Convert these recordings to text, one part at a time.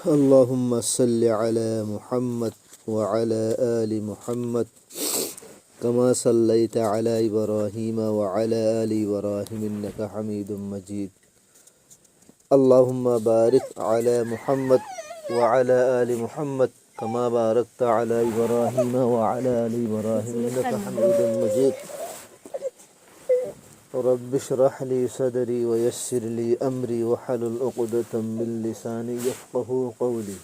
اللهم صل على محمد وعلى آل محمد كما صليت على إبراهيم وعلى آل إبراهيم إنك حميد مجيد. اللهم بارك على محمد وعلى آل محمد كما باركت على إبراهيم وعلى آل إبراهيم إنك حميد مجيد. رب اشرح لي صدري ويسر لي أمري واحلل عقدة من لساني يفقهوا قولي.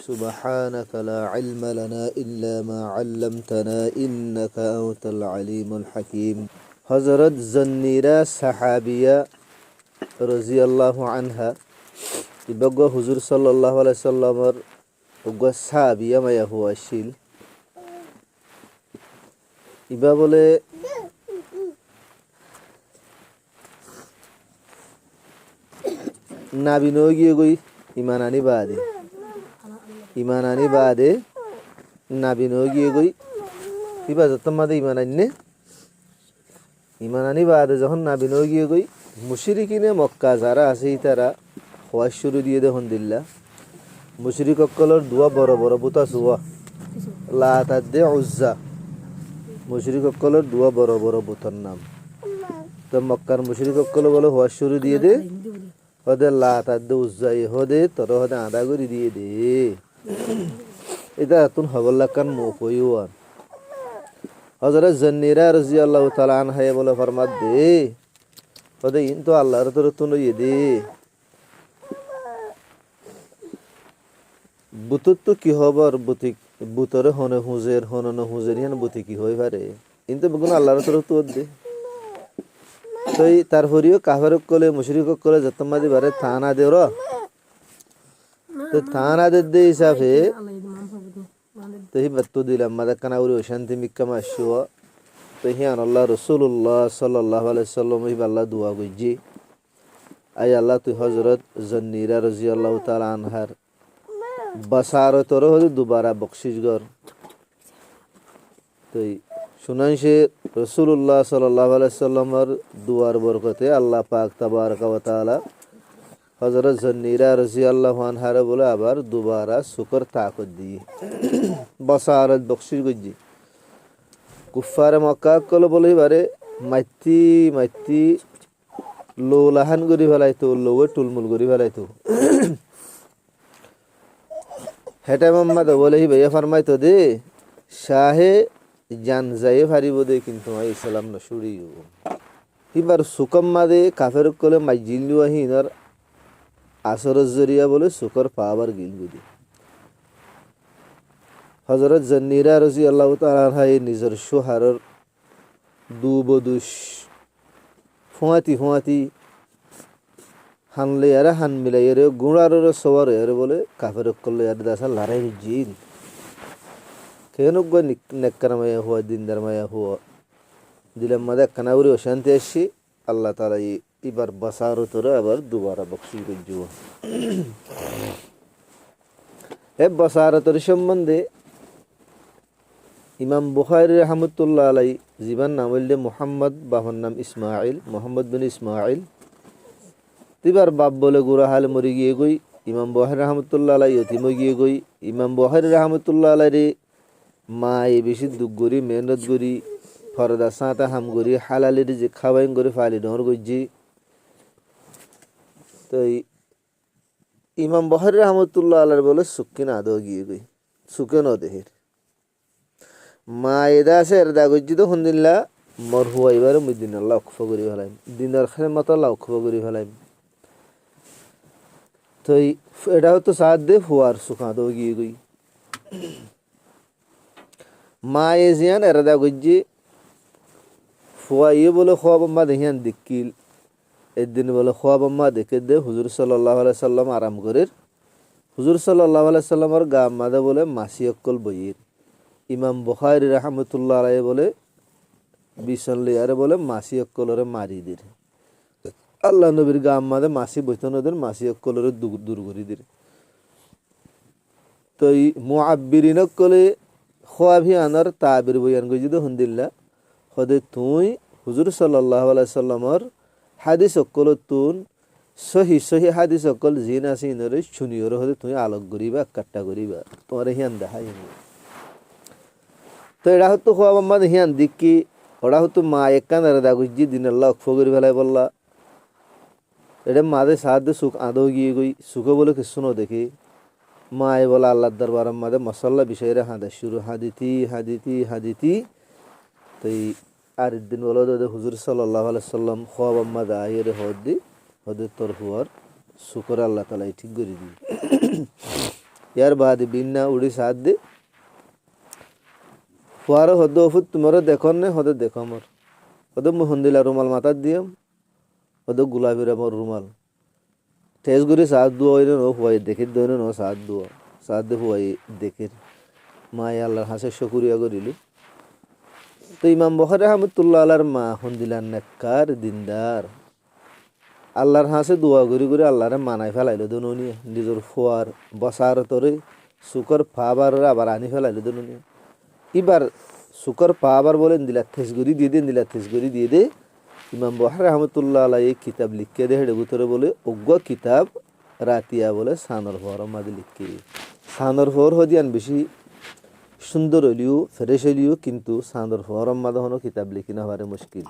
سبحانك لا علم لنا إلا ما علمتنا إنك أنت العليم الحكيم. হযরত জন্নীরা সাহাবিয়া রাদিয়াল্লাহু আনহা ইবগ হুজুর সাল্লাল্লাহু আলাইহি সাল্লামর উগ সাহাবিয়া মায়া হুয়াশিল ইবা বলে নাবিনো গিয়ে গই ইমানানি বাদে নাবিনো গিয়ে গই ইবা যতম মাদে ইমানানি বাদে যখন নাবিনো গিয়ে গই মুশরিকিনে মক্কা যারা আছে তারা হওয়াজ শুরু দিয়ে দেখুন দিল্লা মুশরিক অক্কলর দুয়া বড় বড় বুতা সুয়া লাতাদে উজ্জা মুশরিক অক্কলর দুয়া বড় বড় বুতার নাম তো মক্কার মুশরিক অক্কল বলে হওয়াজ শুরু দিয়ে দে হদে লাতাদে উজ্জা হদে তোর হদে আদা করে দিয়ে দে এটা তুন হগল্লাকান মুফয়ুয়ান হযরত জন্নীরা রাদিয়াল্লাহু তাআলা আনহা বলে ফরমাত দে হদে ইন তো আল্লাহর তরফ তুন ইয়ে দে বুতত তো কি হবার বুতিক বুতরে হনে হুজের হনন হুজের ইয়ান বুতি কি হই পারে কিন্তু বগুন আল্লাহর তরফ তো দে তই তার হরিও কাফের কলে মুশরিক কলে যতমাদি বারে থানা দে র তো থানা দে হিসাবে তো হি বত্তু দিলাম মাদা কানা উরি শান্তি মিক্কামা শুয়া তো হিয়ান আল্লাহ রাসূলুল্লাহ সাল্লাল্লাহু আলাইহি সাল্লাম হি আল্লাহ দুয়া গইজি আই আল্লাহ তুই হযরত জন্নীরা রাদিয়াল্লাহু তাআলা আনহার বাসারতর হল দুবারা বকশিশ গর তো শুনান সে রাসূলুল্লাহ সাল্লাল্লাহু আলাইহি সাল্লামের দুয়ার বরকতে আল্লাহ পাক তাবারক ওয়া তাআলা হযরত জন্নীরা রাদিয়াল্লাহু আনহার বলে আবার দুবারা শুকর তাকত দিয়ে বাসারত বকশিশ গজি কুফারে মক্কা কল বলে বারে মাইতি লোলাহান গরি ফেলাইতো লোয়ে টুলমুল গরি ফেলাইতো হেটা মোহাম্মদ বলে হি ভাইয়া ফরমাইতো দে শাহে জান যায়ে ফারিব দে কিন্তু ইসলাম না শুড়িও হিবার সুকম মাদে কাফের কলে মাইজিলু আহিনার আসরের জরিয়া বলে সুকর পাওয়ার গিলগুদি হযরত জন্নীরা রাদিয়াল্লাহু তাআলা আনহা নিজের সুহারর দুবদুশ ফুয়াতি হানলে আর হান মিলাই এর গুড়ার সবার এর বলে কাফের করলে আর দাসা লড়াই জিন কেন গো নেককার মায়া হুয়া দিনদার মায়া হুয়া দিলাম মাদা কানাউরি অশান্তি আসি আল্লাহ তাআলা এবার বাসারতরে আবার দুবারা বকশি গজু এ বাসারতর সম্বন্ধে ইমাম বুখারী রাহমাতুল্লাহ আলাইহি জীবন নাম হইল মুহাম্মদ বাহর নাম ইসমাঈল মুহাম্মদ বিন ইসমাঈল তিবার বাপ বলে গুড়া হাল মরি গিয়ে গই ইমাম বুখারী রাহমাতুল্লাহ আলাইহি ইতিম গিয়ে গই ইমাম বুখারী রাহমাতুল্লাহ আলাইহি মা এই বেশি দুঃখ করি মেহনত করি ফরদা সাঁতা হাম করি হালালি যে খাওয়াইন করে ফালি ডর গজি তো ইমাম বুখারী রাহমাতুল্লাহ আলাইহি বলে সুকিন আদো গিয়ে গই সুকে ন দেহের মা এদা আছে এরদা গজি তো হুনদিল্লা মর হুয়া এবারে মুই দিন আল্লাহ অক্ফ করি ফেলাইম দিনের খেদমত আল্লাহ অক্ফ করি ফেলাইম তো এটা হতো সাথ দে হুয়ার সুখা দো গিয়ে গই মা এ জিয়ান এরদা গজি ফুয়া ইয়ে বলে খোয়াব আম্মা দেখিয়ান দিকিল একদিন বলে খোয়াব আম্মা দেখে দে হুজুর সাল্লাল্লাহু আলাইহি সাল্লাম আরাম করের হুজুর সাল্লাল্লাহু আলাইহি সাল্লামের গা মাদে বলে মাসি অক্কল বইয়ের ইমাম বুখারী রাহমাতুল্লাহ আলাইহি বলে বিসল্লি আরে বলে মাসি অক্কলরে মারি দির আল্লাহ নবীর গা মাদে মাসি বইতন ওদের মাসি অক্কলরে দূর করে দির তো মুআব্বিরিন অক্কলে খোয়াভি আনার তাবির বয়ান গজিদ হুনদিল্লা হদে তুই হুজুর সাল্লাল্লাহু আলাইহি সাল্লামের হাদিস অক্কল তুন সহি সহি হাদিস অকল জিন আছে ইনরে শুনিওর হতে তুমি আলোক করিবা কাট্টা করিবা তোমার হিয়ান দেখাই তো এটা হতো হওয়া আমাদের হিয়ান দিক কি ওরা হতো মা একান দাগুজি দিন আল্লাহ অক্ষ করি ফেলাই বললা এটা মাদের সাহায্যে সুখ আদৌ গিয়ে গই সুখে বলে কিছু ন দেখি মায়ে বলা আল্লাহ দরবার মাদে মশাল্লা বিষয়ে হাঁদা শুরু হাদিতি তো আর দিন বলো হুজুর সাল্লাহ সাল্লাম খোয়াব আম্মা দা ইয়ে হদি হদের তোর হুয়ার শুকর আল্লাহ তালাই ঠিক করে দিই ইয়ার বাদ বিন্না উড়ি সাথ দে হুয়ার হদ ওফুত তোমারও দেখো নে হদের দেখো আমার হদের মুহন্দিলা রুমাল মাথার দিয়াম হদের গোলাপের আমার রুমাল ঠেস করে সাথ দুয়া হইলে নো হুয়াই দেখে দইনে নো সাথ দুয়া সাথ দে হুয়াই দেখে মায়ে আল্লাহর হাসে শুকুরিয়া করিলি তো ইমাম বখারি রহমতুল্লাহ আল্লাহর মা হন্দিলার নেককার দিনদার আল্লাহর হাসে দোয়া করে আল্লাহরে মানাই ফেলাইলো দনুনিয়া নিজের ফুয়ার বসার তোরে শুকর পাবার আবার আনি ফেলাইলো দনুনিয়া এবার শুকর পাবার বলেন দিলা থেসগুড়ি দিয়ে দেন দিলা থেসগুড়ি দিয়ে দে ইমাম বখারি রহমতুল্লাহ আল্লাহ এই কিতাব লিখকে দে হেডে ভিতরে বলে অজ্ঞ কিতাব রাতিয়া বলে সানর ফর মাঝে লিখকে সানর ফর হদিয়ান বেশি সুন্দর হইলিও ফ্রেশ হইলিও কিন্তু সান্দর ফরম মাদে হনো কিতাব লিখি না পারে মুশকিল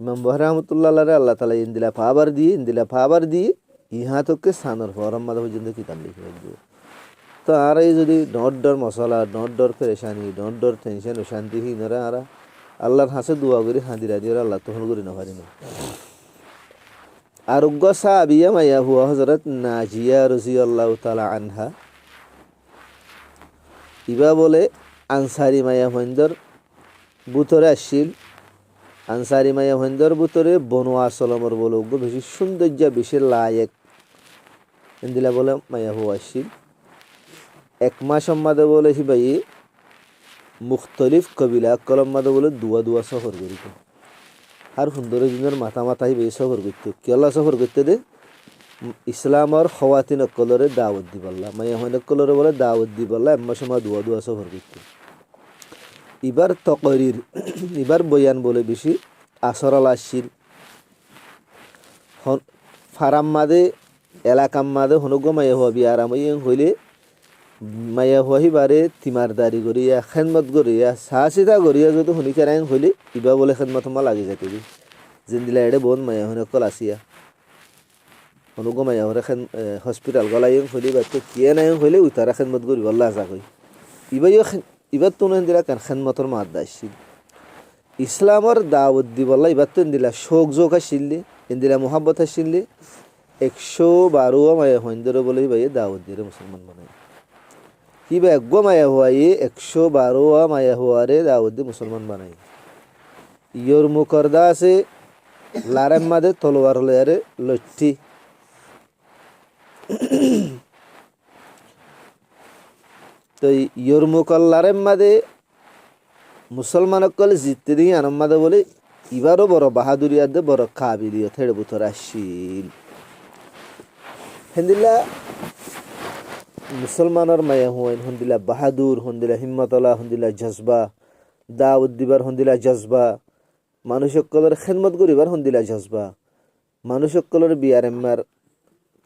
ইমাম বখারি রহমতুল্লাহ আল্লাহ তালা ইন্দিলা ফাবার দিয়ে ইহা তোকে সান্দর ফরম মাদে পর্যন্ত কিতাব লিখে রাখবে তো আর এই যদি ডর ডর মশলা ডর ডর পেরেশানি ডর ডর টেনশন ও শান্তিহীনরা আর আল্লাহর হাসে দোয়া করি হাঁদিরা দিয়ে আল্লাহ তখন করি না পারি না আরোগ্য সাহাবিয়া মাইয়া হুয়া হজরত নাজিয়া রাদিয়াল্লাহু তাআলা আনহা ইবা বলে আনসারি মায়া ভৈন্দর বুতরে আসছিল আনসারি মায়া ভৈন্দর বুতরে বনু আসলমর বলে বেশি সৌন্দর্য বেশি লায়ক এন্দিলা বলে মায়া হু আসছিল এক মাস সম্মাদে বলে ভাই মুখতলিফ কবিলা কলম মাদে বলে দুয়া সফর করিত আর সুন্দর দিনের মাথা হিবাই সফর করত কেলা সফর করতে দে ইসলামর খওয়াতিন অকলরে দাওয়াত দি পাল্লা মাইয়া হইন অকলরে বলে দাওয়াত দি পাল্লা এম্মা সময় দুয়া সফর করতে এবার তকরির এবার বয়ান বলে বেশি আসরাল আসছিল ফারাম মাদে এলাকাম মাদে হনুগ মাইয়া হওয়া বিয়ারাম হইলে মাইয়া হওয়াহি বারে তিমারদারি করিয়া খেদমত করিয়া চাহ চিতা করিয়া যদি শুনি কেরাং হইলে ইবা বলে খেদমত মা লাগি যাতে যেন দিলা এডে বোন মাইয়া হইন অকল আসিয়া অনুগো মাইয়া হরে হসপিটাল গলাই হইলে বা তো কিয়ে নাই হইলে উতারা খেদমত করি বললা আসা কই ইবার তো দিলা কেন খেদমতর মাত আসছিল ইসলামর দাওয়াত দি বললা ইবার তো দিলা শোক জোক আসিলি দিলা মোহাব্বত আসিলি 112 মাইয়া হইন্দরে বলে ভাই দাওয়াত দিয়ে মুসলমান বানাই কিবা একগো মায়া হওয়াই 112 মায়া হওয়ারে দাওয়াত দিয়ে মুসলমান বানাই ইয়র মুকরদা আছে লারেম মাদে তলোয়ার হলে আরে লট্টি তো ইয়র মুকল্লারেম মাদে মুসলমান অকল জিততে দিয়ে আনম মাদে বলে ইবারও বড় বাহাদুরিয়াত দে বড় কাবিলিয়ত হেড়ে বুতর আসিল হেন্দিল্লা মুসলমানের মায়া হুয়াইন হন্দিলা বাহাদুর হন্দিলা হিম্মতলা হন্দিলা জজবা দাউদ দিবার হন্দিলা জজবা মানুষ সকলের খেদমত করিবার হন্দিলা জজবা মানুষ সকলের বিয়ার এম্মার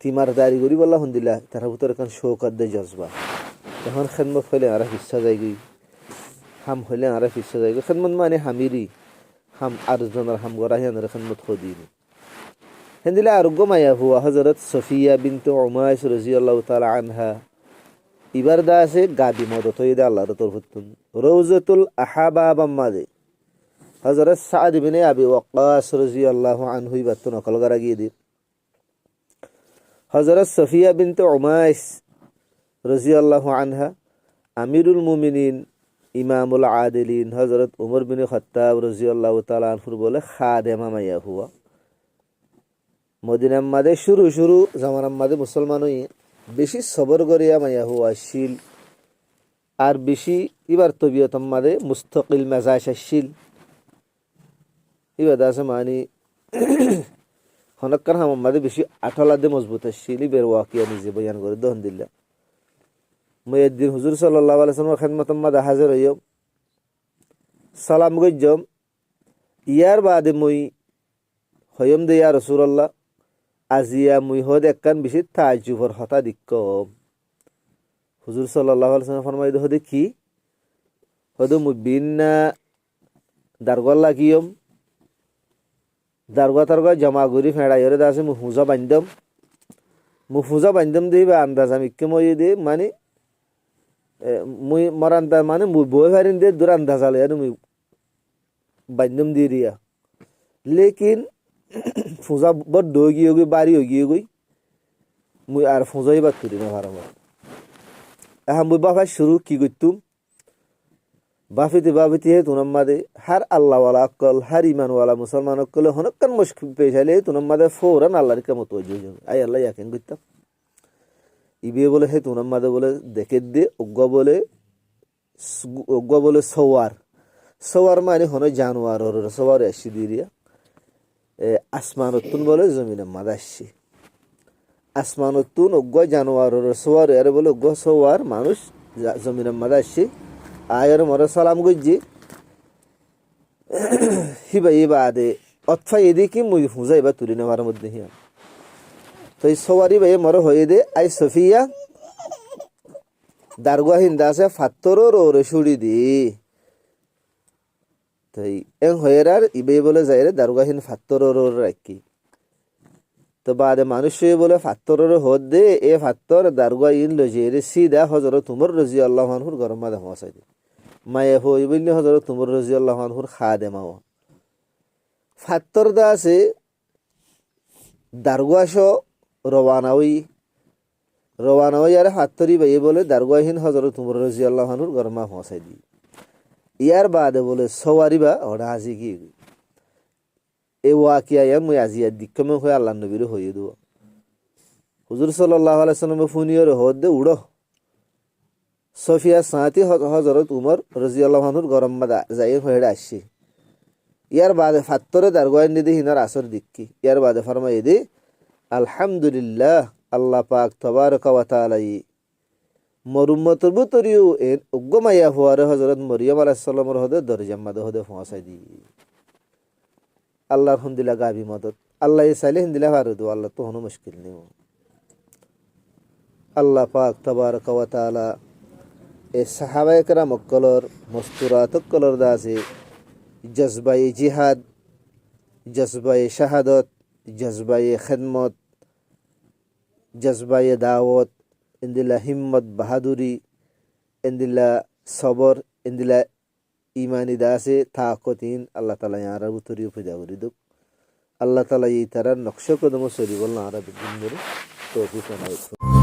তিমার দাড়ি করি বললা হন্দিলা তার ভিতরে এখন শৌকত দে জজবা এখন খেদমত হইলে আর ফিসা যায়গি হাম হইলে আর ফিসা যায়গি খেদমত মানে হামিরি হাম আরজনের হাম গড়া হিয়ানের খেদমত খদিনি হেন্দিলা আরোগ্য মায়া হুয়া হজরত সফিয়া বিনতে উমাইস রাদিয়াল্লাহু তাআলা আনহা ইবার দা আছে গাদি মদত হয়ে দে আল্লাহর তরফতুন রওজাতুল আহাবা বাম্মাদে হযরত সাদ ইবনে আবি ওয়াক্কাস রাদিয়াল্লাহু আনহু ইবাত নকল করা গিয়ে দি হযরত সফিয়া বিনতে উমাইস রাদিয়াল্লাহু আনহা আমিরুল মুমিনিন ইমামুল আদিলিন হযরত উমর বিন খাত্তাব রাদিয়াল্লাহু তাআলা আনহুর বলে খাদেমা মাইয়া হুয়া মদিনার মাদে শুরু জামানার মাদে মুসলমান বেশি সবর করিয়া মাইয়া হুয়া আসছিল আর বেশি এবার তবিয়তম মাদে মুস্তকিল মেজাজ আসছিল এবার আছে মানে হনকার হামার মাদে বেশি আঠলাদে মজবুত আসছিল ইবের ওয়াকিয়া নিজে বয়ান করে দহন দিল্লা মই একদিন হুজুর সাল্লাল্লাহু আলাইহি ওয়াসাল্লাম খেদমতম মাদে হাজির হইম সালাম গজ্জম ইয়ার বাদে মই হইম দে ইয়া রাসূলুল্লাহ আজিয়া মুই হদ একখান বেশি তাজ্জুবর হতা দিক্ক হুজুর সাল্লাল্লাহু আলাইহি ওয়াসাল্লাম ফরমাইদ হদে কি হদে মুই বিন্না দারগল লাগিয়ম দারগা তারগা জমা করি ফেড়াইরে দাসে মু হুজা বান্ধম দিবা আন্দাজ আমি কে মই দে মানে মুই মরান্দা মানে মুই বই ফারিন দে দূর আন্দাজ আলে আর মুই বান্ধম দিয়ে দিয়া লেকিন ফুজা বড় হয়ে গিয়ে বাড়ি হয়ে গিয়ে মুই আর ফুজাই বাদ করি না ভাড়া এখন মুই বাফাই শুরু কি করতুম বাফিতে হে তুনাম মাদে হার আল্লাহওয়ালা অকল হার ইমানওয়ালা মুসলমান অকলে হনকান মুশকিল পেশাইলে তুনাম মাদে ফৌরান আল্লাহর কামত হয়ে যাবে আই আল্লাহ ইয়াকেন করতাম ইবে বলে হে তুনাম মাদে বলে দেখে দে অজ্ঞ বলে সওয়ার মানে হন জানোয়ার সওয়ার আসি দিয়া আসমানতুন বলে জমিনের মাদে আসছি আসমানতুন অজ্ঞ জানোয়ার সওয়ার এর বলে অজ্ঞ সওয়ার মানুষ জমিনের মাদে আসছি আয়ের মরে সালাম গজ্জি হিবা ইবাদে অথফা এদিকে মুই হুজা এবার তুলি নেওয়ার মধ্যে হিয়া তো এই সওয়ারি ভাই মরে হয়ে দে আই সফিয়া দারগা হিন্দা আছে ফাত্তরর ওরে সুড়ি দি তাই এং হয়েরার ইবে বলে যায় রে দারগাহীন ফাত্তরর ওর রাখি তো বাদে মানুষ বলে ফাত্তরর হদ দে এ ফাত্তর দারগা ইন লজে রে সিদা হজরত উমর রাদিয়াল্লাহু আনহুর গরম মাদে হওয়াসাই দি মায়ে হই বললে হজরত উমর রাদিয়াল্লাহু আনহুর খাদেমা ফাত্তর দা আছে দারগাশ রওয়ানাওই আর ফাত্তরি ভাই বলে দারগাহীন হজরত উমর রাদিয়াল্লাহু আনহুর গরমা হওয়াসাই দি ইয়ার বাদে বলে সওয়ারি বা ওরা আজি কি এ ওয়াকিয়া ইয়া মুই আজি দিক্কমে হয়ে আল্লাহ নবীর হয়ে দেব হুজুর সাল্লাল্লাহু আলাইহি সাল্লাম ফুনিয়র হদ দে উড়ো সফিয়া সাথী হজরত উমর রাদিয়াল্লাহু আনহুর গরম মাদা যাই হয়ে আসছে ইয়ার বাদে ফাত্তরে দারগায় নিদি হিনার আসর দিক্কি ইয়ার বাদে ফরমাই দে আলহামদুলিল্লাহ আল্লাহ পাক তাবারক ওয়া তাআলা মরুম্মতর বুতরিও এন উগ্গমাইয়া হওয়ারে হজরত মরিয়ম আলাইহিস সালামের হদে দরজাম মাদে হদে পৌঁছাই দি আল্লাহর হুন্দিলা গাবি মদত আল্লাহ চাইলে হিন্দিলা পারে দো আল্লাহ তো কোনো মুশকিল নেই আল্লাহ পাক তাবারক ওয়া তাআলা এ সাহাবায়ে কেরাম অকলর মস্তুরাত অকলর দাসে জজবায়ে জিহাদ জজবায়ে শাহাদত জজবায়ে খিদমত জজবায়ে দাওয়াত ইন্দিলা হিম্মত বাহাদুরি ইন্দিলা সবর ইন্দিলা ইমানি দাসে তাকতিন আল্লাহ তাআলা ইয়ার বুতরি পয়দা করি দুক আল্লাহ তাআলা এই তারার নকশা কদম সরি বলনা আরব দিন মেরে তৌফিক নাও